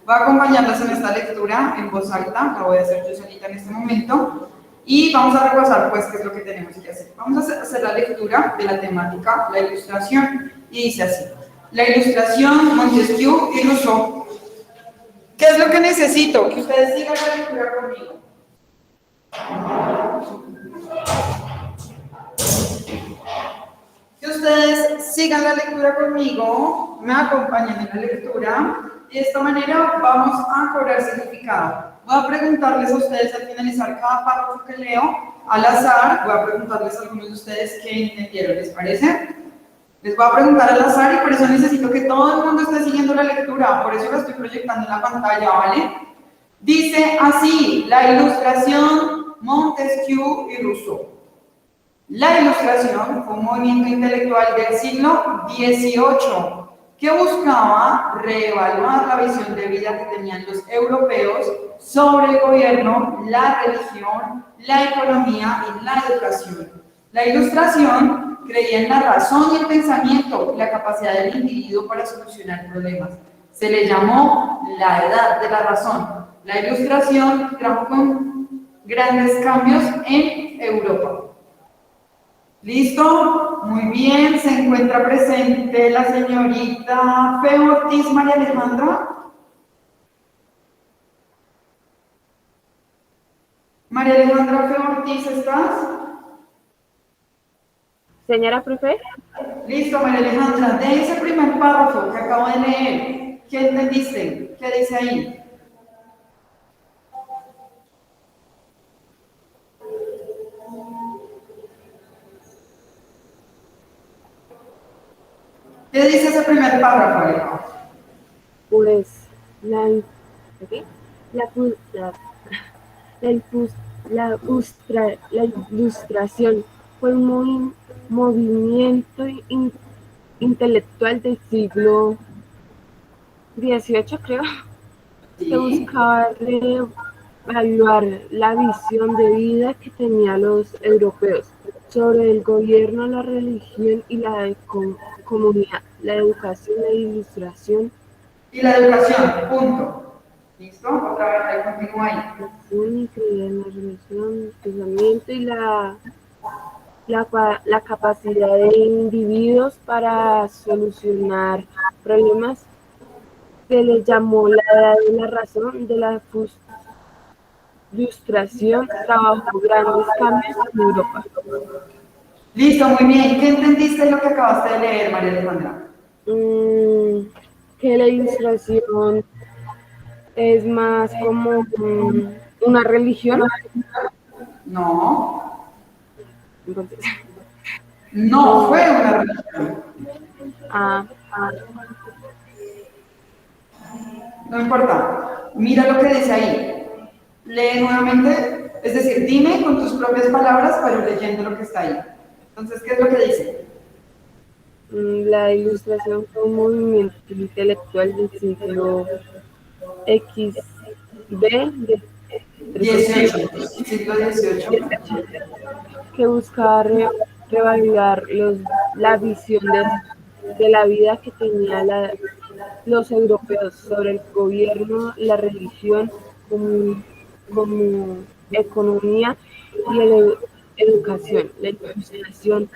Voy a acompañarlas en esta lectura en voz alta, la voy a hacer yo solita en este momento, y vamos a repasar pues qué es lo que tenemos que hacer. Vamos a hacer la lectura de la temática, la ilustración, y dice así: la ilustración, Montesquieu y Rousseau. ¿Qué es lo que necesito? Que ustedes sigan la lectura conmigo. Que ustedes sigan la lectura conmigo, me acompañen en la lectura, y de esta manera vamos a cobrar significado. Voy a preguntarles a ustedes al finalizar cada párrafo que leo, al azar, voy a preguntarles a algunos de ustedes qué entendieron, ¿les parece? Les voy a preguntar al azar y por eso necesito que todo el mundo esté siguiendo la lectura, por eso la estoy proyectando en la pantalla, ¿vale? Dice así, la ilustración, Montesquieu y Rousseau. La ilustración fue un movimiento intelectual del siglo XVIII que buscaba reevaluar la visión de vida que tenían los europeos sobre el gobierno, la religión, la economía y la educación. La ilustración creía en la razón y el pensamiento y la capacidad del individuo para solucionar problemas. Se le llamó la edad de la razón. La ilustración trajo grandes cambios en Europa. ¿Listo? Muy bien. ¿Se encuentra presente la señorita Fe Ortiz María Alejandra? María Alejandra Fe Ortiz, ¿estás? Señora profe. Listo, María Alejandra. De ese primer párrafo que acabo de leer, ¿qué entendiste? ¿Qué dice ahí? ¿Qué dice ese primer párrafo, Alejo? Pues la ilustración fue un movimiento intelectual del siglo XVIII, creo, que buscaba reevaluar la visión de vida que tenían los europeos sobre el gobierno, la religión y la comunidad, la educación, la ilustración. Y la educación, punto. ¿Listo? Otra vez, ahí continúa ahí. La relación, el pensamiento y la capacidad de individuos para solucionar problemas. Se le llamó la edad de la razón. De la ilustración trabajó grandes cambios en Europa. Listo, muy bien. ¿Qué entendiste de lo que acabaste de leer, María Alejandra? Que la ilustración es más como una religión. No. Entonces, No fue una religión. No importa. Mira lo que dice ahí. Lee nuevamente, es decir, dime con tus propias palabras, pero leyendo lo que está ahí. Entonces, ¿qué es lo que dice? La ilustración fue un movimiento intelectual del siglo siglo XVIII. Que buscaba revalidar la visión de la vida que tenían los europeos sobre el gobierno, la religión, como economía y la educación. La ilustración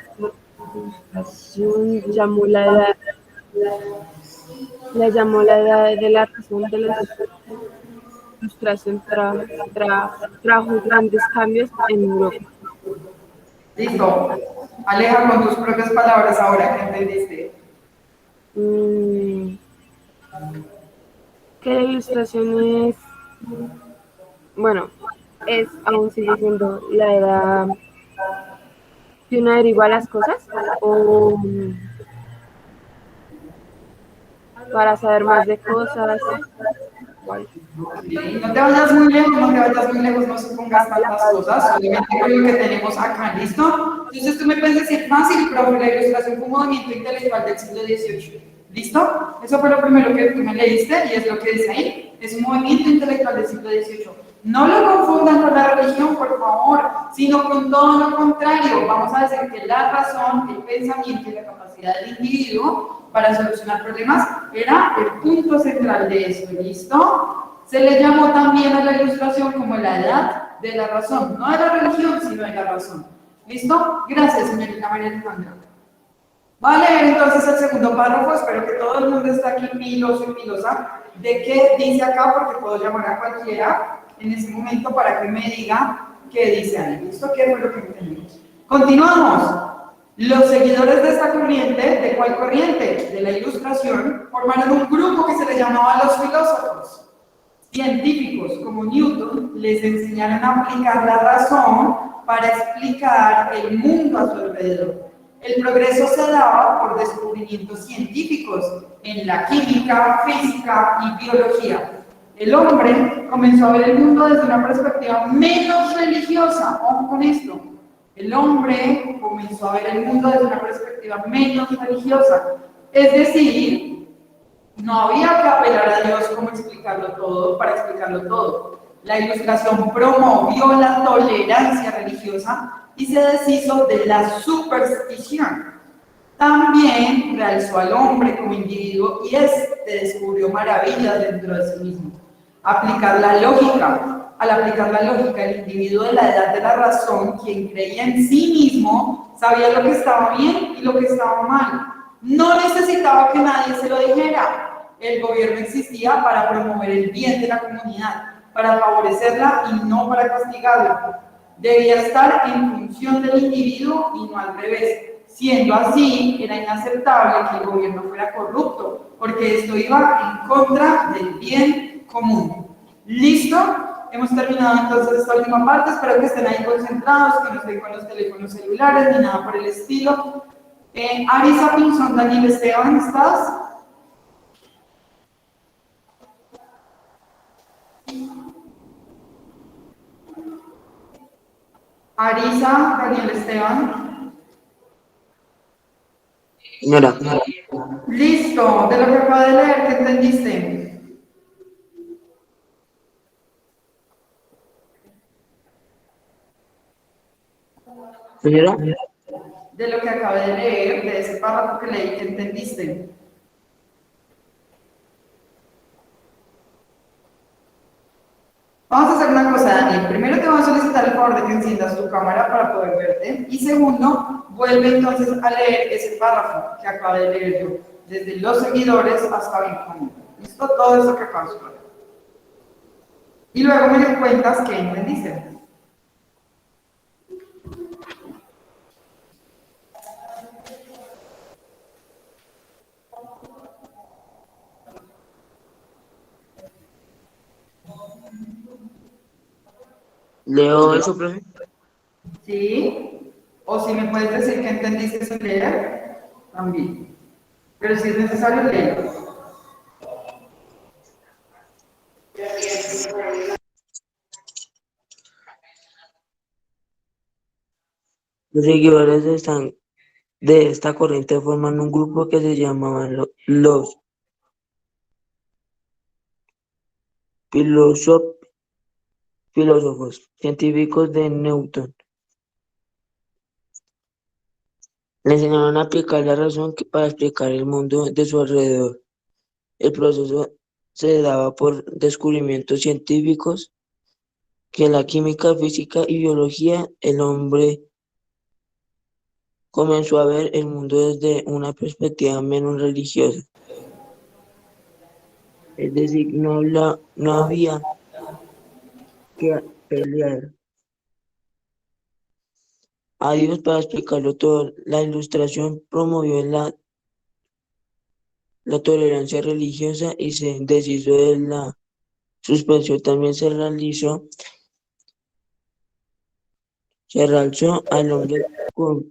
llamó la edad de la razón. De la ilustración trajo grandes cambios en Europa. Listo. Aleja con tus propias palabras ahora, ¿qué entendiste? Que la ilustración es, bueno, aún sigue siendo la edad que uno averigua las cosas, o para saber más de cosas. No te vayas muy lejos, no supongas tantas cosas, solamente con lo que tenemos acá, ¿listo? Entonces tú me puedes decir fácil, profe, la ilustración fue un movimiento intelectual del siglo XVIII, ¿listo? Eso fue lo primero que tú me leíste y es lo que dice ahí, es un movimiento intelectual del siglo XVIII. No lo confundan con la religión, por favor, sino con todo lo contrario. Vamos a decir que la razón, el pensamiento y la capacidad del individuo para solucionar problemas era el punto central de esto, ¿listo? Se le llamó también a la ilustración como la edad de la razón, no de la religión, sino de la razón. ¿Listo? Gracias, señorita María Alejandra. Voy a leer entonces el segundo párrafo, espero que todo el mundo esté aquí piloso y pilosa de qué dice acá, porque puedo llamar a cualquiera en ese momento para que me diga qué dice ahí. ¿Listo? ¿Qué fue lo que entendimos? Continuamos. Los seguidores de esta corriente, ¿de cuál corriente? De la ilustración, formaron un grupo que se le llamaba los filósofos. Científicos como Newton les enseñaron a aplicar la razón para explicar el mundo a su alrededor. El progreso se daba por descubrimientos científicos en la química, física y biología. El hombre comenzó a ver el mundo desde una perspectiva menos religiosa. Ojo con esto. El hombre comenzó a ver el mundo desde una perspectiva menos religiosa. Es decir, no había que apelar a Dios como explicarlo todo, para explicarlo todo. La ilustración promovió la tolerancia religiosa y se deshizo de la superstición. También realzó al hombre como individuo y éste descubrió maravillas dentro de sí mismo. Aplicar la lógica. Al aplicar la lógica, el individuo de la edad de la razón, quien creía en sí mismo, sabía lo que estaba bien y lo que estaba mal. No necesitaba que nadie se lo dijera. El gobierno existía para promover el bien de la comunidad, para favorecerla y no para castigarla. Debía estar en función del individuo y no al revés. Siendo así, era inaceptable que el gobierno fuera corrupto, porque esto iba en contra del bien común. ¿Listo? Hemos terminado entonces esta última parte. Espero que estén ahí concentrados, que no estén con los teléfonos celulares ni nada por el estilo. Arisa Pinzón, Daniel Esteban, ¿estás? Arisa, Daniel Esteban. Señora, Listo, de lo que acabo de leer, ¿qué entendiste? señora, De lo que acabo de leer, de ese párrafo que leí, ¿qué entendiste? Vamos a hacer una cosa, Daniel. Primero te voy a solicitar el favor de que enciendas tu cámara para poder verte. Y segundo, vuelve entonces a leer ese párrafo que acabo de leer yo, desde los seguidores hasta bien común. ¿Listo? Todo eso que acabo de leer. Y luego me cuentas qué entendiste. leo eso, profe. ¿Sí? O si me puedes decir qué entendiste sin leer, también. Pero si es necesario, leerlo. Los seguidores de esta corriente forman un grupo que se llamaban los filósofos, científicos de Newton. Le enseñaron a aplicar la razón para explicar el mundo de su alrededor. El proceso se daba por descubrimientos científicos que en la química, física y biología el hombre comenzó a ver el mundo desde una perspectiva menos religiosa. Es decir, no había que pelear a Dios para explicarlo todo. La ilustración promovió la tolerancia religiosa y se deshizo de la suspensión. También se realzó al hombre como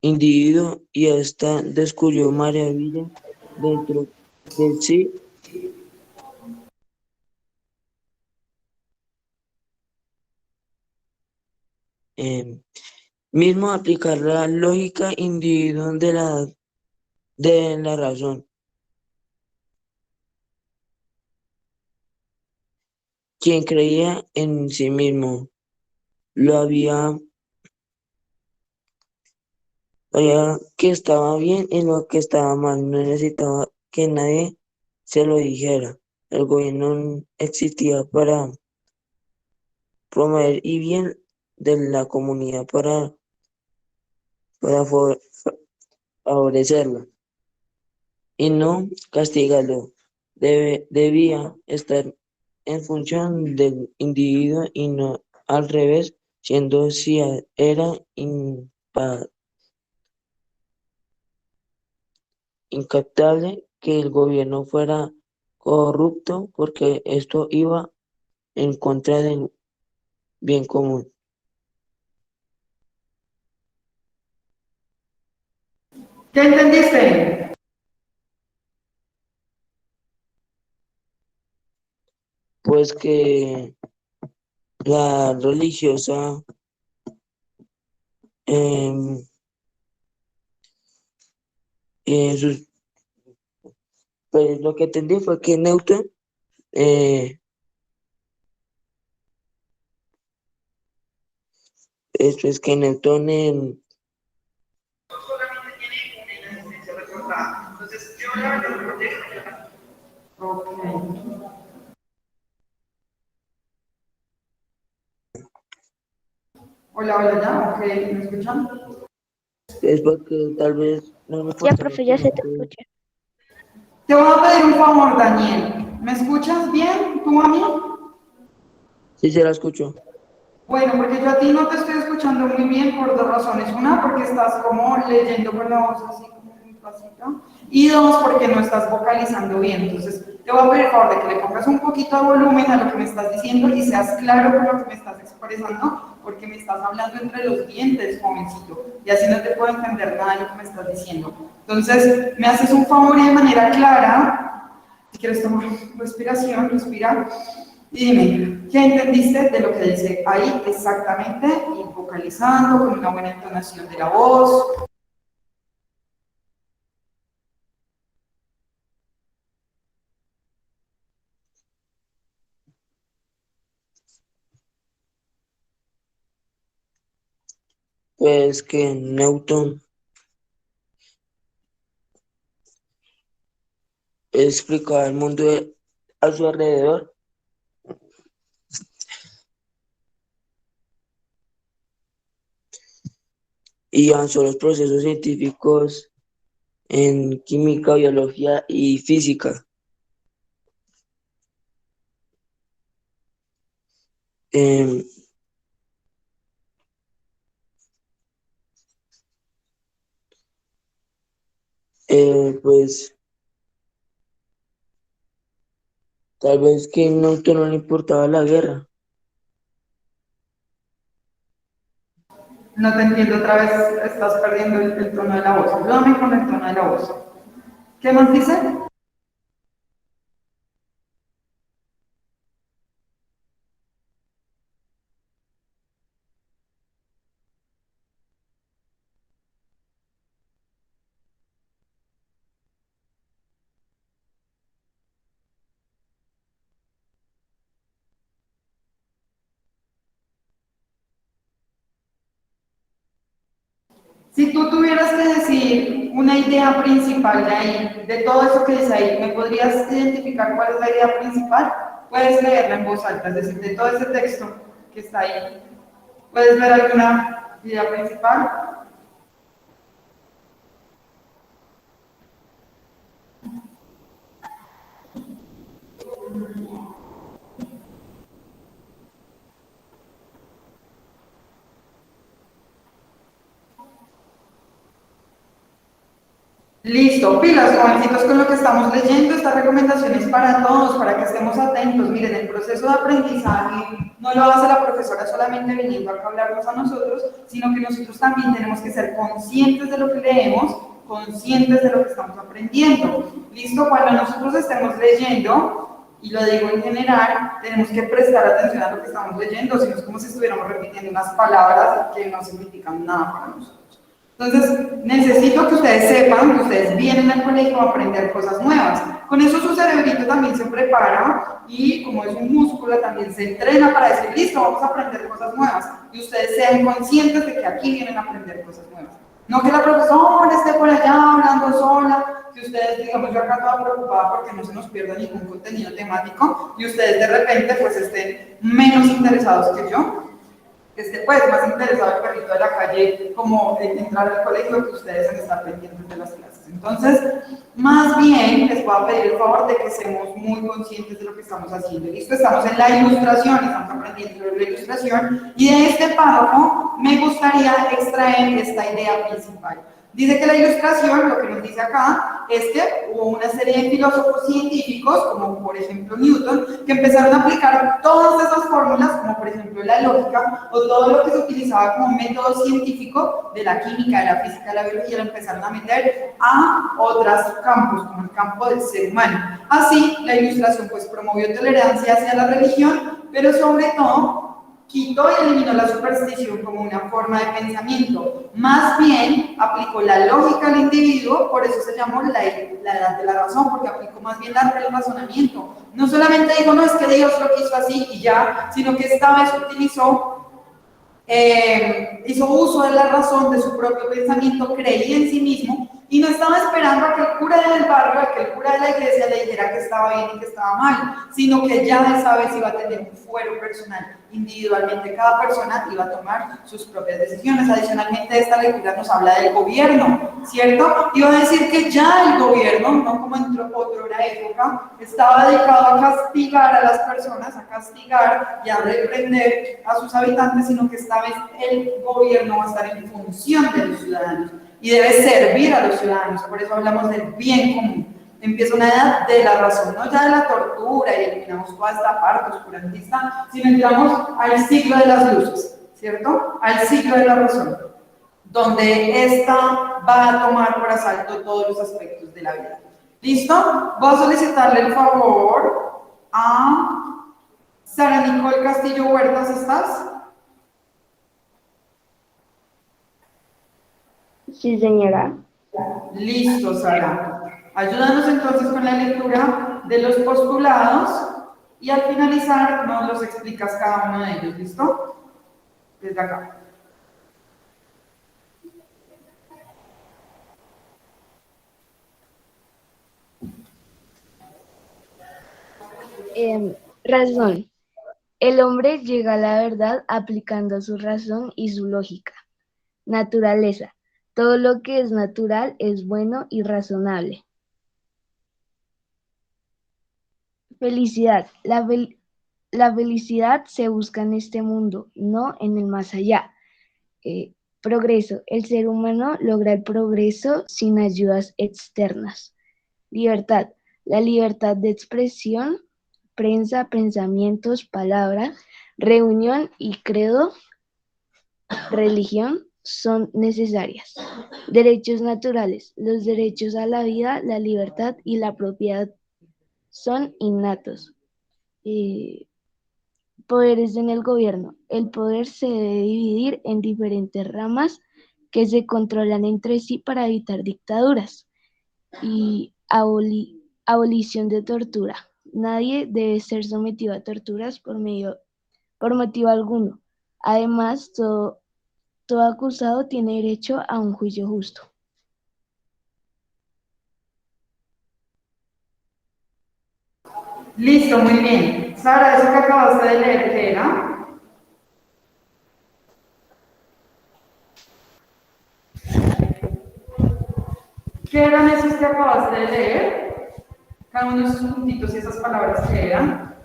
individuo y hasta descubrió maravillas dentro de sí. Mismo aplicar la lógica individual de la razón. quien creía en sí mismo, lo sabía que estaba bien y lo que estaba mal, no necesitaba que nadie se lo dijera. El gobierno existía para promover y bien de la comunidad para favorecerla y no castigarlo. Debía estar en función del individuo y no al revés, siendo si era incaptable que el gobierno fuera corrupto porque esto iba en contra del bien común. ¿Qué entendiste? Pues que la religiosa, em, sus pues lo que entendí fue que Newton, esto es que Newton, Solamente tiene una inexistencia reportada. Entonces, yo la verdad no protejo. Ok. Hola, hola, ya, ok, ¿me escuchan? es porque tal vez no me Ya, falta profe, ya se te que escucha. Te voy a pedir un favor, Daniel. ¿Me escuchas bien, tú a mí? sí se la escucho. Bueno, porque yo a ti no te estoy escuchando muy bien por dos razones. Una, porque estás como leyendo con la voz así como muy pasita. Y dos, porque no estás vocalizando bien. Entonces, te voy a pedir el favor de que le pongas un poquito de volumen a lo que me estás diciendo y seas claro con lo que me estás expresando, porque me estás hablando entre los dientes, jovencito. Y así no te puedo entender nada de lo que me estás diciendo. Entonces, me haces un favor y de manera clara, si quieres tomar respiración, respira. Y dime, ¿qué entendiste de lo que dice ahí exactamente? Y vocalizando, con una buena entonación de la voz. Pues que Newton explicaba el mundo a su alrededor y avanzó los procesos científicos en química, biología y física. Em, pues tal vez que Newton no le importaba la guerra. No te entiendo otra vez, estás perdiendo el tono de la voz. Ayúdame con el tono de la voz. ¿Qué más dice? Si tú tuvieras que decir una idea principal de ahí, de todo eso que dice ahí, ¿me podrías identificar cuál es la idea principal? Puedes leerla en voz alta, es decir, de todo ese texto que está ahí. ¿Puedes ver alguna idea principal? Listo, pilas, jovencitos, con lo que estamos leyendo, esta recomendación es para todos, para que estemos atentos. Miren, el proceso de aprendizaje no lo hace la profesora solamente viniendo acá a hablarnos a nosotros, sino que nosotros también tenemos que ser conscientes de lo que leemos, conscientes de lo que estamos aprendiendo. Listo, cuando nosotros estemos leyendo, y lo digo en general, tenemos que prestar atención a lo que estamos leyendo, si no es como si estuviéramos repitiendo unas palabras que no significan nada para nosotros. Entonces, necesito que ustedes sepan que ustedes vienen al colegio a aprender cosas nuevas. Con eso su cerebrito también se prepara y como es un músculo también se entrena para decir, listo, vamos a aprender cosas nuevas y ustedes sean conscientes de que aquí vienen a aprender cosas nuevas. No que la profesora esté por allá hablando sola, que ustedes, digamos, yo acá toda preocupada porque no se nos pierda ningún contenido temático y ustedes de repente pues estén menos interesados que yo, pues más interesado el perrito de la calle como en entrar al colegio que ustedes en estar pendientes de las clases. Entonces, más bien les voy a pedir el favor de que seamos muy conscientes de lo que estamos haciendo. Listo, estamos en la ilustración, estamos aprendiendo sobre la ilustración y de este párrafo me gustaría extraer esta idea principal. Dice que la ilustración, lo que nos dice acá, es que hubo una serie de filósofos científicos, como por ejemplo Newton, que empezaron a aplicar todas esas fórmulas, como por ejemplo la lógica, o todo lo que se utilizaba como método científico de la química, de la física, de la biología, lo empezaron a meter a otros campos, como el campo del ser humano. Así, la ilustración pues promovió tolerancia hacia la religión, pero sobre todo quitó y eliminó la superstición como una forma de pensamiento. Más bien, aplicó la lógica al individuo, por eso se llamó la edad de la razón, porque aplicó más bien el razonamiento. No solamente dijo, no, es que Dios lo quiso así y ya, sino que esta vez hizo uso de la razón, de su propio pensamiento, creía en sí mismo y no estaba esperando a que el cura del barrio, a que el cura de la iglesia le dijera que estaba bien y que estaba mal, sino que ya esa vez iba a tener un fuero personal. Individualmente cada persona iba a tomar sus propias decisiones. Adicionalmente, esta lectura nos habla del gobierno, ¿cierto? Iba a decir que ya el gobierno, no como en otra época, estaba dedicado a castigar a las personas, a castigar y a reprender a sus habitantes, sino que esta vez el gobierno va a estar en función de los ciudadanos y debe servir a los ciudadanos. Por eso hablamos del bien común. Empieza una edad de la razón, no ya de la tortura y eliminamos toda esta parte oscurantista, sino entramos al siglo de las luces, ¿cierto? Al siglo de la razón, donde esta va a tomar por asalto todos los aspectos de la vida. ¿Listo? Voy a solicitarle el favor a Sara Nicole Castillo Huertas, ¿estás? Sí, señora. Listo, Sara. Ayúdanos entonces con la lectura de los postulados y al finalizar nos los explicas cada uno de ellos, ¿listo? Desde acá. Razón. El hombre llega a la verdad aplicando su razón y su lógica. Naturaleza. Todo lo que es natural es bueno y razonable. Felicidad. La felicidad se busca en este mundo, no en el más allá. Progreso. El ser humano logra el progreso sin ayudas externas. Libertad. La libertad de expresión, prensa, pensamientos, palabra, reunión y credo, religión son necesarias. Derechos naturales. Los derechos a la vida, la libertad y la propiedad son innatos. Poderes en el gobierno. El poder se debe dividir en diferentes ramas que se controlan entre sí para evitar dictaduras. Y abolición de tortura. Nadie debe ser sometido a torturas por motivo alguno. Además, todo acusado tiene derecho a un juicio justo. Listo, muy bien. Sara, eso que acabaste de leer, ¿qué era? ¿Qué eran esos que acabaste de leer? Cada uno de esos puntitos y esas palabras, ¿qué eran?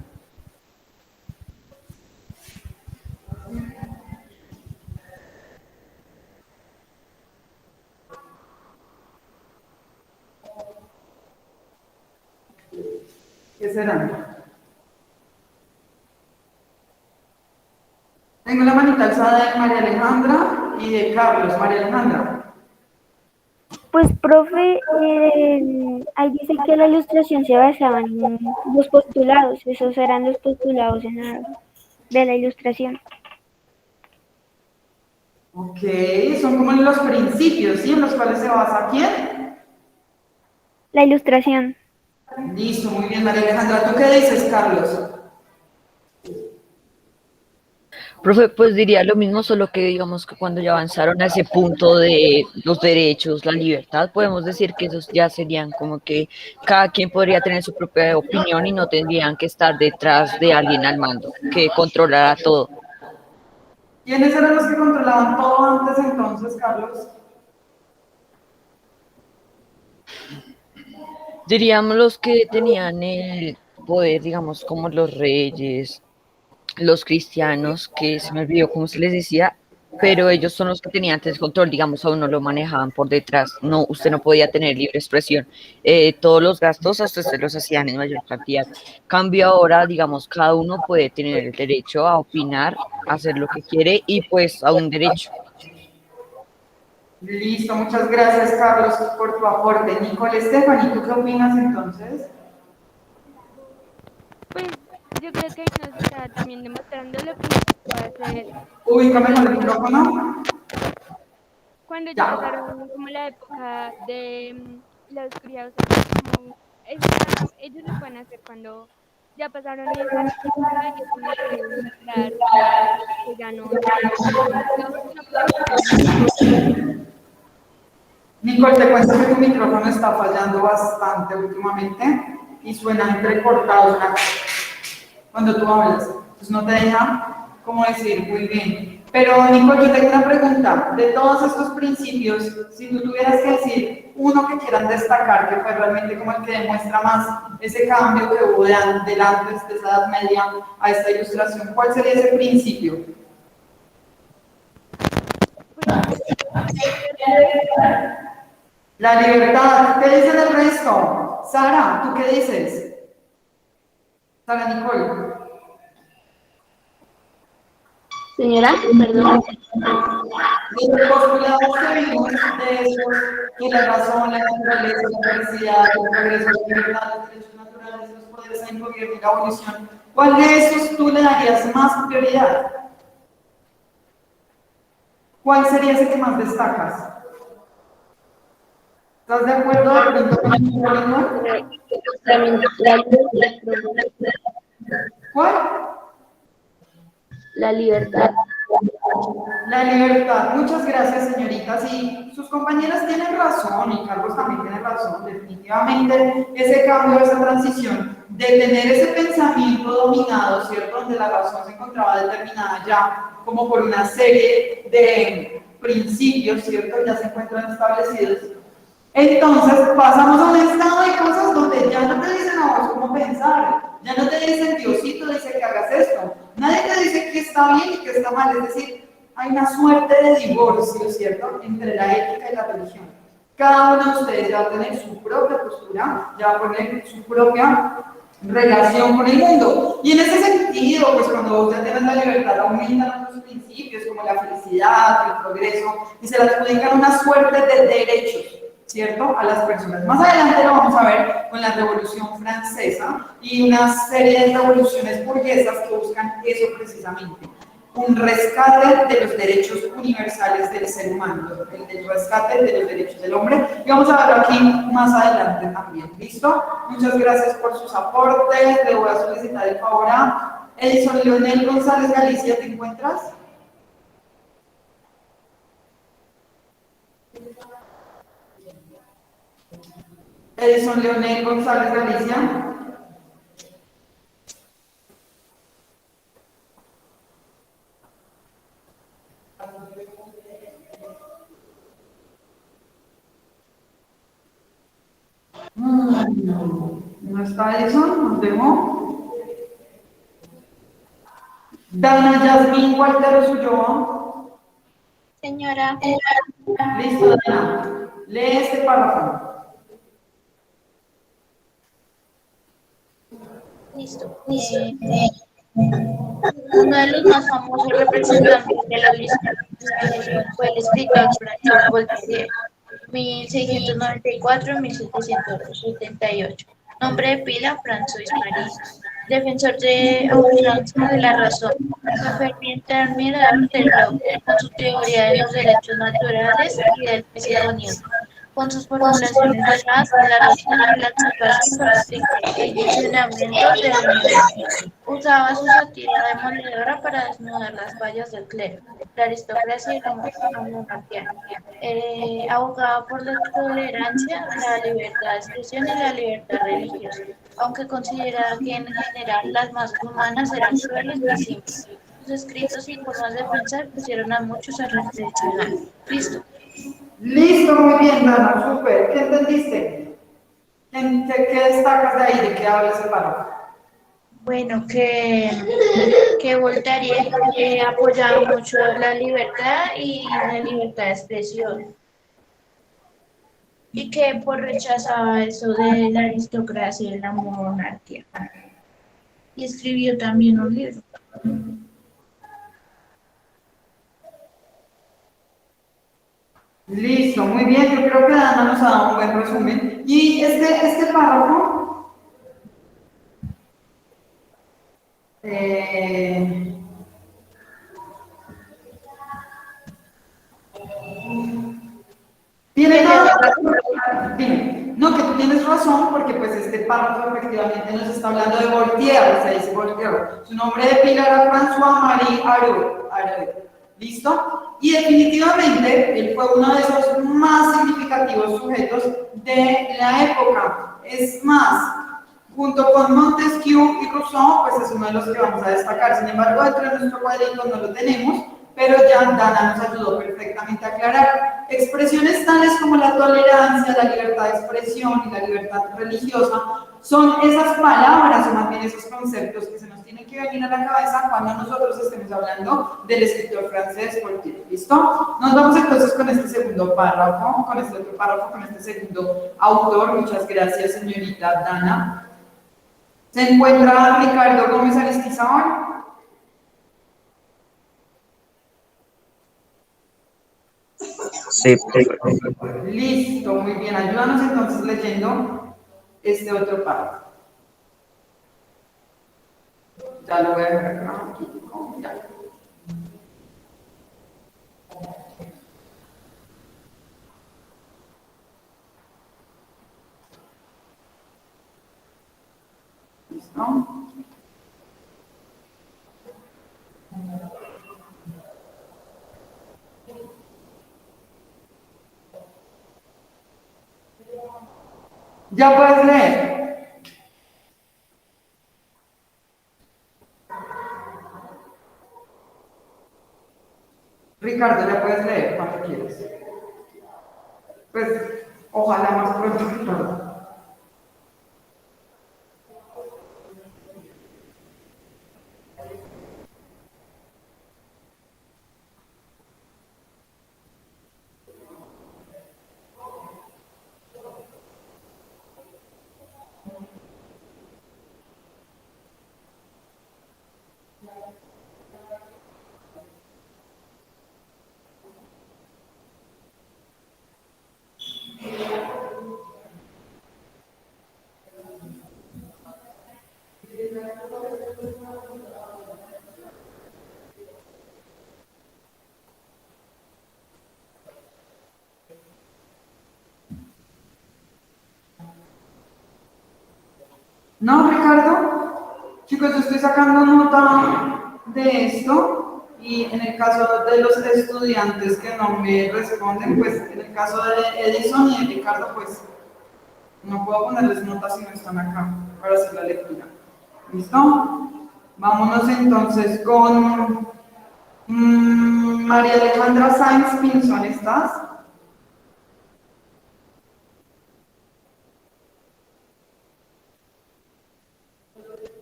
¿Qué serán? Tengo la manita alzada de María Alejandra y de Carlos. María Alejandra. Pues, profe, ahí dice que la ilustración se basaba en los postulados, esos eran los postulados de la ilustración. Ok, son como los principios, ¿sí? En los cuales se basa ¿quién? La ilustración. Listo, muy bien, María Alejandra. ¿Tú qué dices, Carlos? Profe, pues diría lo mismo, solo que digamos que cuando ya avanzaron a ese punto de los derechos, la libertad, podemos decir que esos ya serían como que cada quien podría tener su propia opinión y no tendrían que estar detrás de alguien al mando, que controlara todo. ¿Quiénes eran los que controlaban todo antes entonces, Carlos? Diríamos los que tenían el poder, digamos, como los reyes, los cristianos, que se me olvidó cómo se les decía, pero ellos son los que tenían antes control, digamos, a uno lo manejaban por detrás, no, usted no podía tener libre expresión, todos los gastos hasta se los hacían en mayor cantidad. Cambio ahora, digamos, cada uno puede tener el derecho a opinar, a hacer lo que quiere y pues a un derecho. Listo, muchas gracias, Carlos, por tu aporte. Nicole, Stephanie, ¿tú qué opinas entonces? Pues yo creo que ahí nos está también demostrando lo que se puede hacer Ubícame con el micrófono. cuando ya pasaron como la época de los criados, como ellos lo pueden hacer cuando ya pasaron esa época y es como que demostrar que ya no Nicole, te cuento que tu micrófono está fallando bastante últimamente y suena entrecortado cuando tú hablas. Entonces no te deja como decir muy bien. Pero Nicole, yo tengo una pregunta. De todos estos principios, si tú tuvieras que decir uno que quieran destacar, que fue realmente como el que demuestra más ese cambio que hubo de antes de esa Edad Media a esta ilustración, ¿cuál sería ese principio? La libertad. ¿Qué dicen el resto? Sara, ¿tú qué dices? Sara Nicole. Señora, perdón. Los postulados que vimos de eso, que la razón, la naturaleza, la felicidad, el progreso, la libertad, los derechos naturales, los poderes en gobierno y la abolición, ¿cuál de esos tú le darías más prioridad? ¿Cuál sería ese que más destacas? ¿Estás de acuerdo de pronto con el problema? ¿Cuál? La libertad. La libertad. Muchas gracias, señoritas. Y sus compañeras tienen razón, y Carlos también tiene razón. Definitivamente, ese cambio, esa transición de tener ese pensamiento dominado, ¿cierto? Donde la razón se encontraba determinada ya como por una serie de principios, ¿cierto? Ya se encuentran establecidos. Entonces pasamos a un estado de cosas donde ya no te dicen a vos cómo pensar, ya no te dicen Diosito dice que hagas esto, nadie te dice que está bien y que está mal, es decir, hay una suerte de divorcio, ¿cierto?, entre la ética y la religión. Cada uno de ustedes ya va a tener su propia postura, ya va a poner su propia relación con el mundo. Y en ese sentido, pues cuando vos ya tienes la libertad, aumentan otros principios como la felicidad, el progreso, y se le adjudican una suerte de derechos, ¿cierto?, a las personas. Más adelante lo vamos a ver con la Revolución Francesa y una serie de revoluciones burguesas que buscan eso precisamente, un rescate de los derechos universales del ser humano, el rescate de los derechos del hombre, y vamos a verlo aquí más adelante también. ¿Listo? Muchas gracias por sus aportes. Le voy a solicitar el favor a Edison Leonel González Galicia. ¿Te encuentras? Edison Leonel González Galicia. ¿No está Edison? ¿Nos dejó? Dana Yasmín Gualteros Ulloa. Señora, Listo, Dana. Lee este párrafo. listo. Uno de los más famosos representantes de la ilustración fue el escritor François Voltaire, 1694-1778. Nombre de pila, François Marie. Defensor de ultranza de la razón. Fue ferviente admirador del Locke con su teoría de los derechos naturales y del pesimismo. Con sus formulaciones basadas en la razón y la observación con estricto condicionamiento del nivel. Usaba su sátira demoledora para desnudar las fallas del clero, la aristocracia y la monarquía. Abogaba por la tolerancia, la libertad de expresión y la libertad religiosa, aunque consideraba que en general las masas humanas eran crueles y simples. Sus escritos y formas de pensar pusieron a muchos a reflexionar. Listo. Listo, muy bien, Dana, súper. ¿Qué entendiste? ¿Qué destacas de ahí? ¿De qué habla ese párrafo? Bueno, que Voltaire apoyaba mucho la libertad y la libertad de expresión, y que pues rechazaba eso de la aristocracia y la monarquía. Y escribió también un libro. Listo, muy bien. Yo creo que Dana nos ha dado un buen resumen. Y este párrafo, eh, tiene nada. Dime. No, que tú tienes razón, porque pues este párrafo efectivamente nos está hablando de Voltaire, o sea, dice Voltaire. Su nombre de pila era François-Marie Arouet. ¿Listo? Y definitivamente él fue uno de esos más significativos sujetos de la época. Es más, junto con Montesquieu y Rousseau, pues es uno de los que vamos a destacar. Sin embargo, dentro de nuestro cuadrito no lo tenemos, pero ya Dana nos ayudó perfectamente a aclarar. Expresiones tales como la tolerancia, la libertad de expresión y la libertad religiosa son esas palabras, o más bien esos conceptos que se nos tienen que venir a la cabeza cuando nosotros estemos hablando del escritor francés Voltaire. ¿Listo? Nos vamos entonces con este segundo párrafo, con este otro párrafo, con este segundo autor. Muchas gracias, señorita Dana. Se encuentra Ricardo Gómez Aristizábal. Sí, Listo, muy bien. Ayúdanos entonces leyendo este otro párrafo. Ya lo voy a dejar acá. Ya. ¿Listo? Ya puedes leer. Ricardo, ya puedes leer cuando quieres. Pues, ojalá más pronto que tarde. ¿No, Ricardo? Chicos, yo estoy sacando nota de esto y en el caso de los estudiantes que no me responden, pues en el caso de Edison y de Ricardo, pues no puedo ponerles notas si no están acá para hacer la lectura. ¿Listo? Vámonos entonces con María Alejandra Sáenz Pinzón, ¿estás?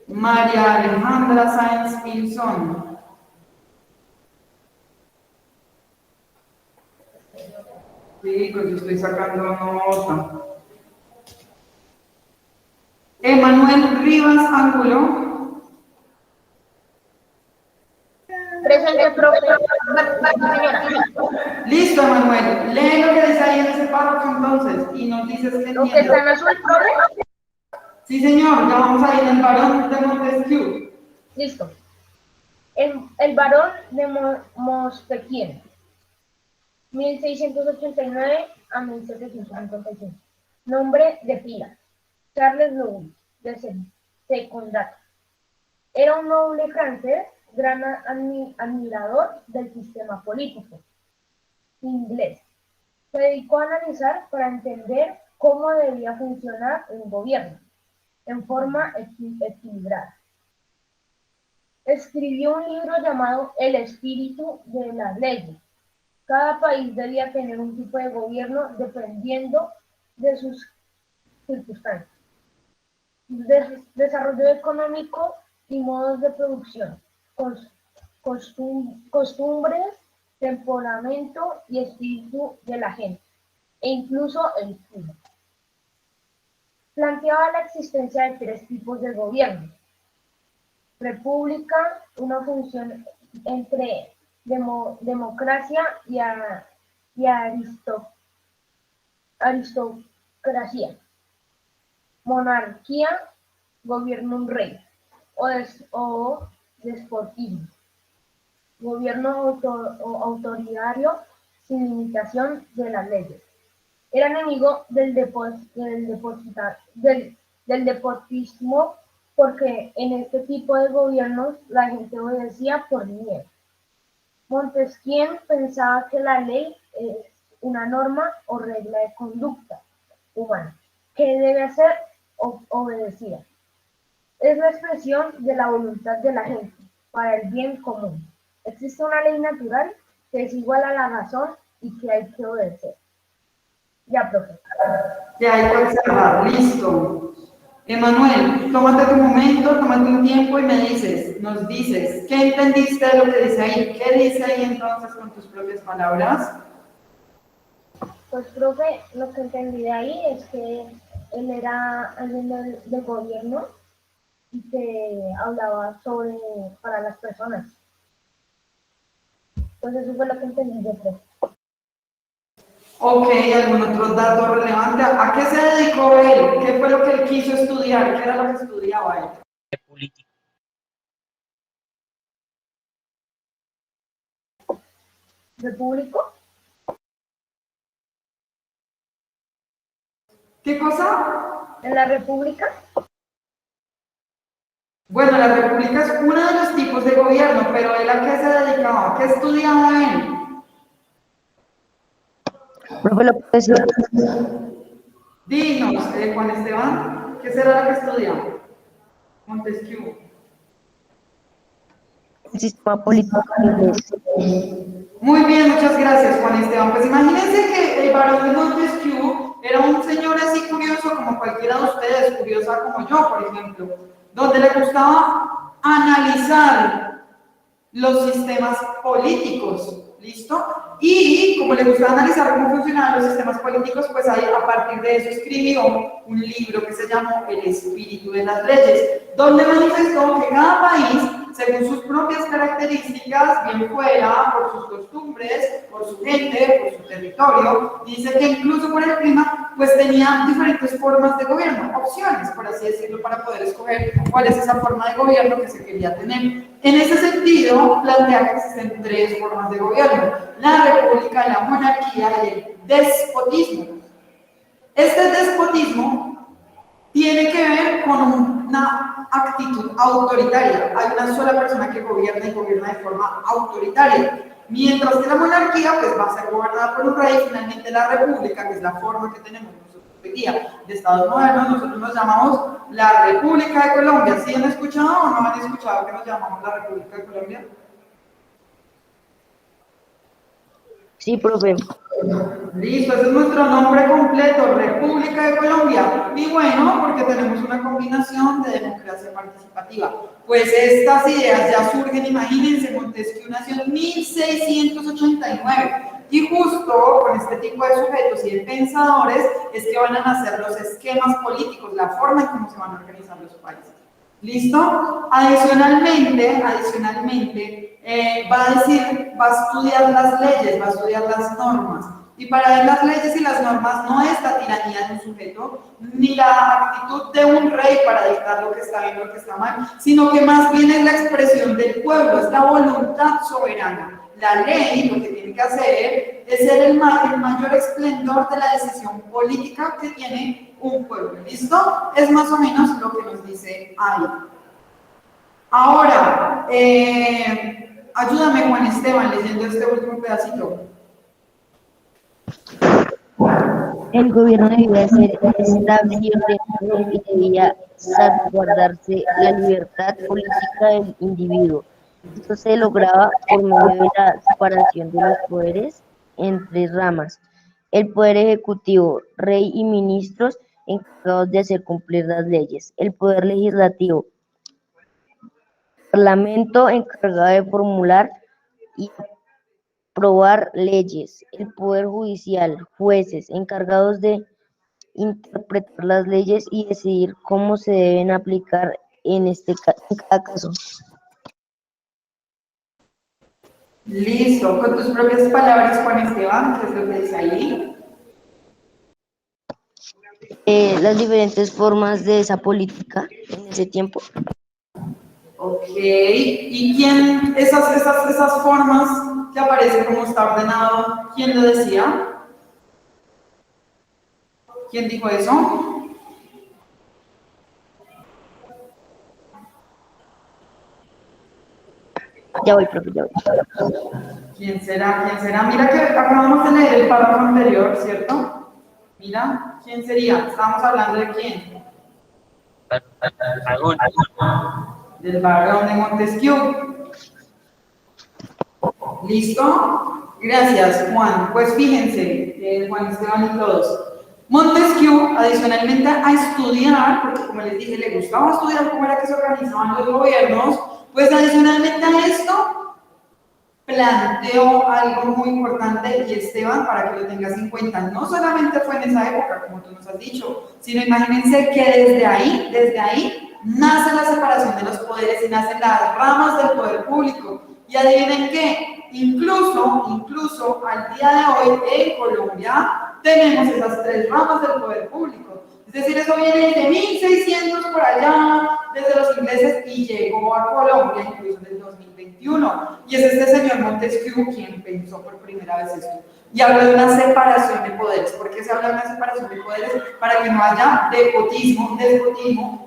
María Alejandra Sáenz Pinzón. Sí, pues yo estoy sacando nota. Emanuel Rivas Ángulo. Presente, profe. Listo, Emanuel. Lee lo que dice ahí en ese párrafo entonces y nos dices que ¿Lo que está en azul, profe? Sí, señor, ya vamos a ir al varón de Montesquieu. Listo. El varón de Montesquieu, 1689 a 1755. Nombre de pila: Charles Louis de Secondat. Era un noble francés, gran admirador del sistema político inglés. Se dedicó a analizar para entender cómo debía funcionar un gobierno en forma equilibrada. Escribió un libro llamado El espíritu de las leyes. Cada país debía tener un tipo de gobierno dependiendo de sus circunstancias, desarrollo económico y modos de producción, costumbres, temperamento y espíritu de la gente, e incluso el clima. Planteaba la existencia de 3 tipos de gobierno: república, una función entre democracia y aristocracia; monarquía, gobierno un rey; o despotismo, gobierno autoritario sin limitación de las leyes. Era enemigo del despotismo porque en este tipo de gobiernos la gente obedecía por miedo. Montesquieu pensaba que la ley es una norma o regla de conducta humana que debe ser obedecida. Es la expresión de la voluntad de la gente para el bien común. Existe una ley natural que es igual a la razón y que hay que obedecer. Ya, profe. Ya hay que observar, listo. Emanuel, tómate tu momento, tómate un tiempo y nos dices, ¿qué entendiste de lo que dice ahí? ¿Qué dice ahí entonces con tus propias palabras? Pues, profe, lo que entendí de ahí es que él era alguien del gobierno y que hablaba para las personas. Pues eso fue lo que entendí yo, profe. Ok, ¿algún otro dato relevante? ¿A qué se dedicó él? ¿Qué fue lo que él quiso estudiar? ¿Qué era lo que estudiaba él? ¿Repúblico? ¿Qué cosa? ¿En la República? Bueno, la república es uno de los tipos de gobierno, pero ¿él a qué se dedicaba? ¿Qué estudiaba él? Profe, ¿lo puede decir? Dinos, Juan Esteban, ¿qué será lo que estudiaba? Montesquieu. El sistema político inglés. Muy bien, muchas gracias, Juan Esteban. Pues imagínense que el barón de Montesquieu era un señor así curioso como cualquiera de ustedes, curiosa como yo, por ejemplo, donde le gustaba analizar los sistemas políticos, ¿listo? Y como le gustaba analizar cómo funcionaban los sistemas políticos, pues ahí, a partir de eso escribió un libro que se llamó El espíritu de las leyes, donde manifestó que cada país, según sus propias características, bien fuera por sus costumbres, por su gente, por su territorio, dice que incluso por el clima, pues tenía diferentes formas de gobierno, opciones, por así decirlo, para poder escoger cuál es esa forma de gobierno que se quería tener. En ese sentido, plantea que existen 3 formas de gobierno: la república, la monarquía y el despotismo. Este despotismo tiene que ver con una actitud autoritaria. Hay una sola persona que gobierna y gobierna de forma autoritaria. Mientras que la monarquía pues, va a ser gobernada por un rey, y finalmente la república, que es la forma que tenemos nosotros hoy día de Estados modernos, nosotros nos llamamos la República de Colombia. ¿Sí han escuchado o no han escuchado que nos llamamos la República de Colombia? Sí, profe. Listo, ese es nuestro nombre completo, República de Colombia. Y bueno, porque tenemos una combinación de democracia participativa. Pues estas ideas ya surgen, imagínense, Montesquieu nació en 1689. Y justo con este tipo de sujetos y de pensadores es que van a nacer los esquemas políticos, la forma en cómo se van a organizar los países. ¿Listo? Adicionalmente, va a estudiar las leyes, va a estudiar las normas. Y para ver las leyes y las normas no es la tiranía de un sujeto, ni la actitud de un rey para dictar lo que está bien y lo que está mal, sino que más bien es la expresión del pueblo, es la voluntad soberana. La ley lo que tiene que hacer es ser el mayor esplendor de la decisión política que tiene un pueblo. ¿Listo? Es más o menos lo que nos dice ahí. Ahora, ayúdame Juan Esteban leyendo este último pedacito. El gobierno debía ser estable y ordenado y debía salvaguardarse la libertad política del individuo. Esto se lograba por medio de la separación de los poderes en tres ramas. El poder ejecutivo, rey y ministros encargados de hacer cumplir las leyes. El poder legislativo, parlamento encargado de formular y aprobar leyes. El poder judicial, jueces encargados de interpretar las leyes y decidir cómo se deben aplicar en cada caso. Listo, con tus propias palabras, Juan Esteban, ¿qué es lo que dice ahí? Las diferentes formas de esa política en ese tiempo. Ok, ¿y quién, esas formas que aparecen como está ordenado, quién lo decía? ¿Quién dijo eso? Ya voy, profe, ya voy. ¿Quién será? ¿Quién será? Mira que acabamos de leer el párrafo anterior, ¿cierto? Mira, ¿quién sería? Estábamos hablando de quién. Del barón de Montesquieu. ¿Listo? Gracias, Juan. Pues fíjense, Juan Esteban y todos. Montesquieu, adicionalmente a estudiar, porque como les dije, le gustaba estudiar cómo era que se organizaban los gobiernos, pues adicionalmente a esto, planteó algo muy importante, y Esteban, para que lo tengas en cuenta, no solamente fue en esa época, como tú nos has dicho, sino imagínense que desde ahí, nace la separación de los poderes y nacen las ramas del poder público. Y adivinen qué, incluso al día de hoy en Colombia tenemos esas tres ramas del poder público. Es decir, eso viene de 1600 por allá, desde los ingleses, y llegó a Colombia incluso en el 2021. Y es este señor Montesquieu quien pensó por primera vez esto. Y habla de una separación de poderes. ¿Por qué se habla de una separación de poderes? Para que no haya despotismo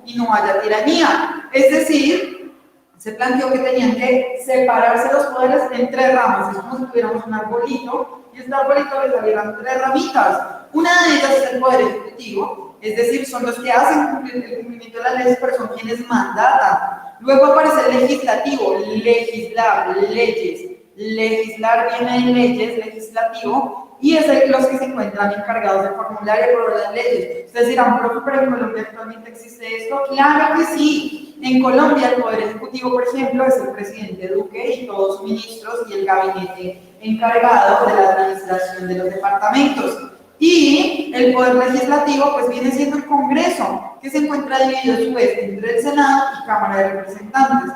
y no haya tiranía. Es decir, se planteó que tenían que separarse los poderes en tres ramas. Es como si tuviéramos un arbolito, y este arbolito le salieran tres ramitas. Una de ellas es el poder ejecutivo, es decir, son los que hacen el cumplimiento de las leyes, pero son quienes mandatan. Luego aparece el legislativo, legislar, leyes. Legislar viene de leyes, legislativo, y es los que se encuentran encargados de formular y aprobar las leyes. Ustedes dirán, profe, pero en Colombia actualmente existe esto. Claro que sí. En Colombia el poder ejecutivo, por ejemplo, es el presidente Duque y todos sus ministros y el gabinete encargado de la administración de los departamentos. Y el poder legislativo pues viene siendo el Congreso, que se encuentra dividido a su vez entre el Senado y Cámara de Representantes.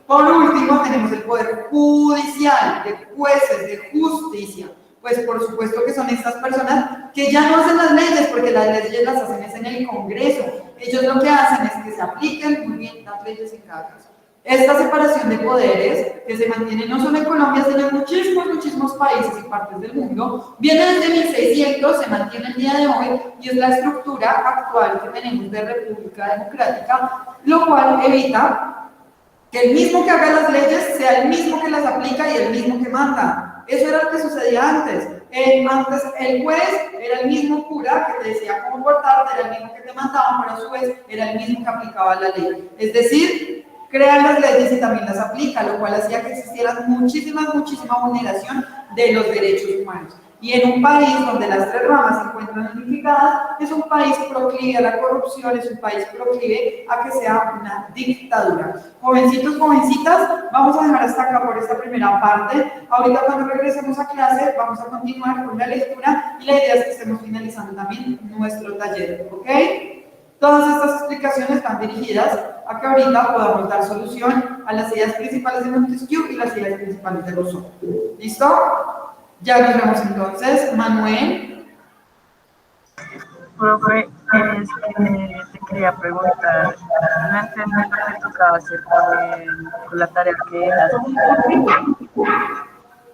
Por último tenemos el poder judicial, de jueces, de justicia. Pues por supuesto que son estas personas que ya no hacen las leyes, porque las leyes las hacen es en el Congreso. Ellos lo que hacen es que se apliquen muy bien las leyes en cada caso. Esta separación de poderes, que se mantiene no solo en Colombia, sino en muchísimos países y partes del mundo, viene desde 1600, se mantiene el día de hoy, y es la estructura actual que tenemos de República Democrática, lo cual evita que el mismo que haga las leyes sea el mismo que las aplica y el mismo que manda. Eso era lo que sucedía antes. Antes el juez era el mismo cura que te decía cómo portarte, era el mismo que te mandaba, pero a su vez era el mismo que aplicaba la ley. Es decir, crea las leyes y también las aplica, lo cual hacía que existiera muchísima vulneración de los derechos humanos. Y en un país donde las tres ramas se encuentran unificadas, es un país proclive a la corrupción, es un país proclive a que sea una dictadura. Jovencitos, jovencitas, vamos a dejar hasta acá por esta primera parte. Ahorita cuando regresemos a clase vamos a continuar con la lectura, y la idea es que estemos finalizando también nuestro taller, ¿ok? Todas estas explicaciones van dirigidas a que ahorita podamos dar solución a las ideas principales de Montesquieu y las ideas principales de Rousseau. ¿Listo? Ya nos vemos entonces. Manuel. Profe, te quería preguntar, no entendí lo que tocaba hacer con la tarea que dejaste.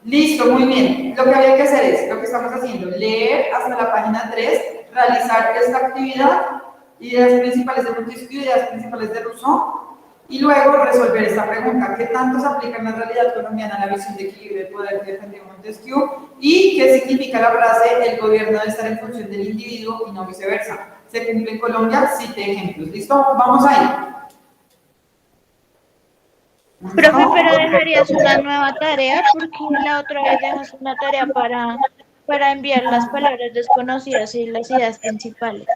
Listo, muy bien. Lo que había que hacer es, lo que estamos haciendo, leer hasta la página 3, realizar esta actividad, ideas principales de Montesquieu, ideas principales de Rousseau, y luego resolver esta pregunta: ¿qué tanto se aplica en la realidad colombiana la visión de equilibrio de poder que defendió Montesquieu? ¿Y qué significa la frase: el gobierno debe estar en función del individuo y no viceversa? Se cumple en Colombia. Cite ejemplos. ¿Listo? Vamos ahí. Profe, pero dejarías una nueva tarea porque la otra vez dejas una tarea para enviar las palabras desconocidas y las ideas principales.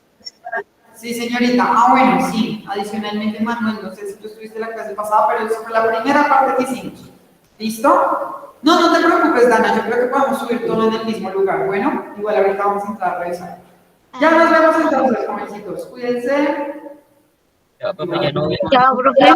Sí, señorita. Ah, bueno, sí. Adicionalmente, Manuel, no sé si tú estuviste en la clase pasada, pero eso fue la primera parte que hicimos. ¿Listo? No, no te preocupes, Dana. Yo creo que podemos subir todo en el mismo lugar. Bueno, igual ahorita vamos a entrar a revisar. Ya nos vemos entonces, jovencitos. Cuídense. Chao, profe. Ya.